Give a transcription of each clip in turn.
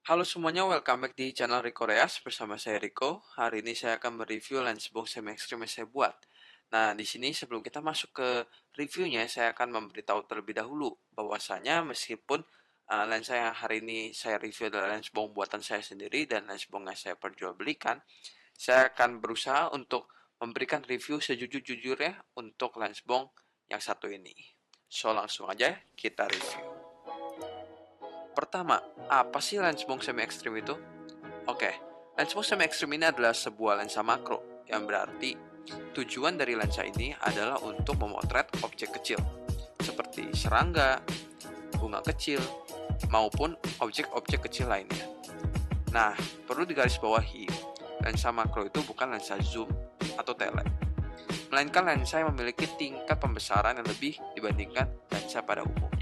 Halo semuanya, welcome back di channel Rico Reas bersama saya Rico. Hari ini saya akan mereview lens box semi ekstrim yang saya buat. Nah, di sini sebelum kita masuk ke reviewnya, saya akan memberitahu terlebih dahulu bahwasanya meskipun lensa yang hari ini saya review adalah lens box buatan saya sendiri dan lens box yang saya perjualbelikan, saya akan berusaha untuk memberikan review sejujur-jujurnya untuk lens box yang satu ini. So, langsung aja kita review. Pertama, apa sih lens box semi ekstrim itu? Oke, lens box semi ekstrim ini adalah sebuah lensa makro, yang berarti tujuan dari lensa ini adalah untuk memotret objek kecil, seperti serangga, bunga kecil, maupun objek-objek kecil lainnya. Nah, perlu digarisbawahi, lensa makro itu bukan lensa zoom atau tele, melainkan lensa yang memiliki tingkat pembesaran yang lebih dibandingkan lensa pada umumnya.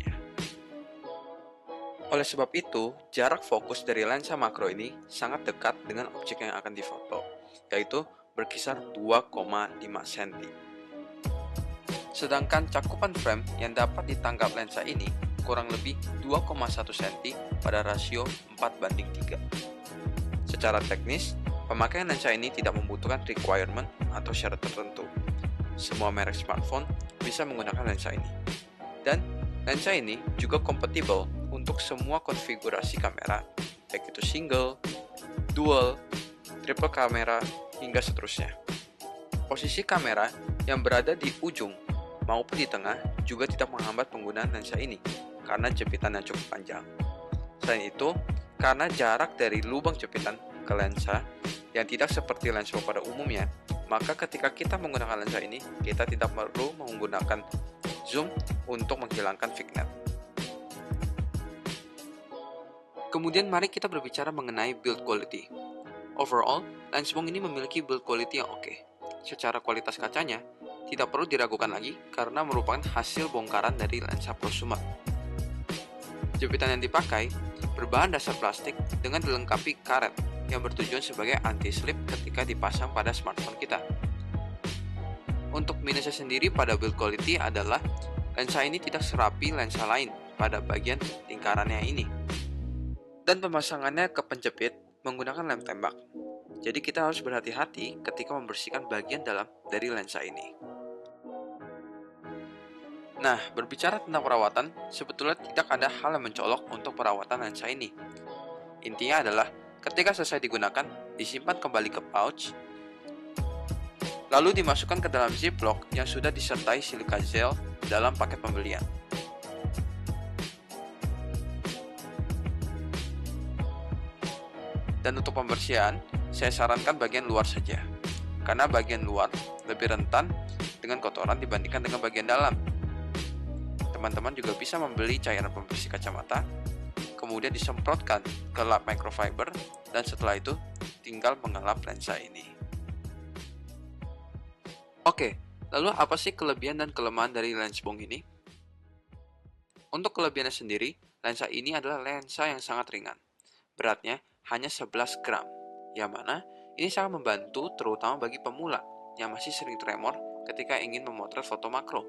Oleh sebab itu, jarak fokus dari lensa makro ini sangat dekat dengan objek yang akan difoto, yaitu berkisar 2,5 cm. Sedangkan cakupan frame yang dapat ditangkap lensa ini kurang lebih 2,1 cm pada rasio 4:3. Secara teknis, pemakaian lensa ini tidak membutuhkan requirement atau syarat tertentu. Semua merek smartphone bisa menggunakan lensa ini. Dan lensa ini juga kompatibel untuk semua konfigurasi kamera, baik itu single, dual, triple kamera, hingga seterusnya. Posisi kamera yang berada di ujung maupun di tengah juga tidak menghambat penggunaan lensa ini karena jepitan yang cukup panjang. Selain itu, karena jarak dari lubang jepitan ke lensa yang tidak seperti lensa pada umumnya, maka ketika kita menggunakan lensa ini, kita tidak perlu menggunakan zoom untuk menghilangkan vignette. Kemudian mari kita berbicara mengenai build quality. Overall, lens box ini memiliki build quality yang oke. Secara kualitas kacanya, tidak perlu diragukan lagi karena merupakan hasil bongkaran dari lensa prosumer. Jepitan yang dipakai berbahan dasar plastik dengan dilengkapi karet yang bertujuan sebagai anti-slip ketika dipasang pada smartphone kita. Untuk minusnya sendiri pada build quality adalah lensa ini tidak serapi lensa lain pada bagian lingkarannya ini. Dan pemasangannya ke penjepit menggunakan lem tembak. Jadi kita harus berhati-hati ketika membersihkan bagian dalam dari lensa ini. Nah, berbicara tentang perawatan, sebetulnya tidak ada hal yang mencolok untuk perawatan lensa ini. Intinya adalah, ketika selesai digunakan, disimpan kembali ke pouch, lalu dimasukkan ke dalam ziplock yang sudah disertai silika gel dalam paket pembelian. Dan untuk pembersihan, saya sarankan bagian luar saja, karena bagian luar lebih rentan dengan kotoran dibandingkan dengan bagian dalam. Teman-teman juga bisa membeli cairan pembersih kacamata, kemudian disemprotkan ke lap microfiber, dan setelah itu tinggal mengelap lensa ini. Oke, lalu apa sih kelebihan dan kelemahan dari lens box ini? Untuk kelebihannya sendiri, lensa ini adalah lensa yang sangat ringan. Beratnya hanya 11 gram, yang mana ini sangat membantu terutama bagi pemula yang masih sering tremor ketika ingin memotret foto makro.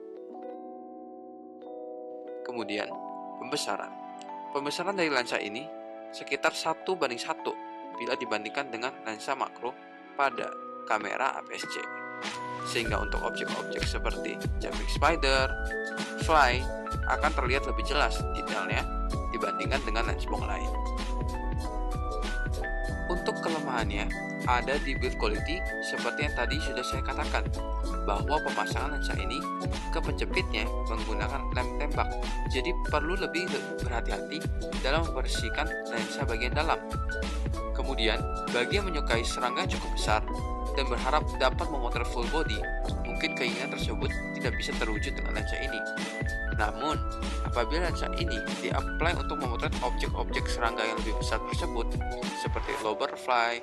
Kemudian, pembesaran. Pembesaran dari lensa ini sekitar 1:1 bila dibandingkan dengan lensa makro pada kamera APS-C. Sehingga untuk objek-objek seperti jumping spider, fly akan terlihat lebih jelas detailnya dibandingkan dengan lens box lain. Untuk kelemahannya, ada di build quality seperti yang tadi sudah saya katakan, bahwa pemasangan lensa ini ke penjepitnya menggunakan lem tembak, jadi perlu lebih berhati-hati dalam membersihkan lensa bagian dalam. Kemudian, bagi yang menyukai serangga cukup besar dan berharap dapat memotret full body, mungkin keinginan tersebut tidak bisa terwujud dengan lensa ini. Namun, apabila lensa ini di-apply untuk memotret objek-objek serangga yang lebih besar tersebut, seperti lobsterfly,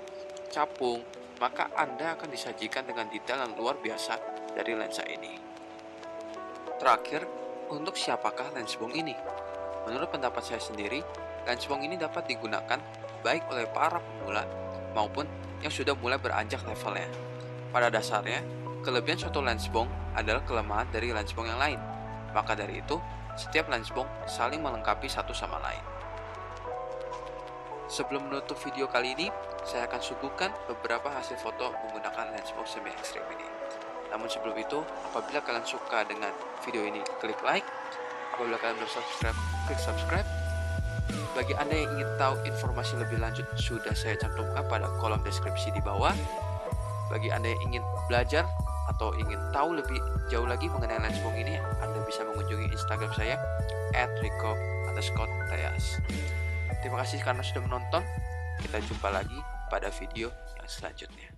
capung, maka Anda akan disajikan dengan detail yang luar biasa dari lensa ini. Terakhir, untuk siapakah lens box ini? Menurut pendapat saya sendiri, lens box ini dapat digunakan baik oleh para pemula maupun yang sudah mulai beranjak levelnya. Pada dasarnya, kelebihan suatu lens box adalah kelemahan dari lens box yang lain. Maka dari itu, setiap lens box saling melengkapi satu sama lain. Sebelum menutup video kali ini, saya akan suguhkan beberapa hasil foto menggunakan Lensbox semi ekstrim ini. Namun sebelum itu, apabila kalian suka dengan video ini, klik like. Apabila kalian belum subscribe, klik subscribe. Bagi Anda yang ingin tahu informasi lebih lanjut, sudah saya cantumkan pada kolom deskripsi di bawah. Bagi Anda yang ingin belajar atau ingin tahu lebih jauh lagi mengenai Lensbox ini, Anda bisa mengunjungi Instagram saya @rico_tayas. Terima kasih karena sudah menonton. Kita jumpa lagi pada video yang selanjutnya.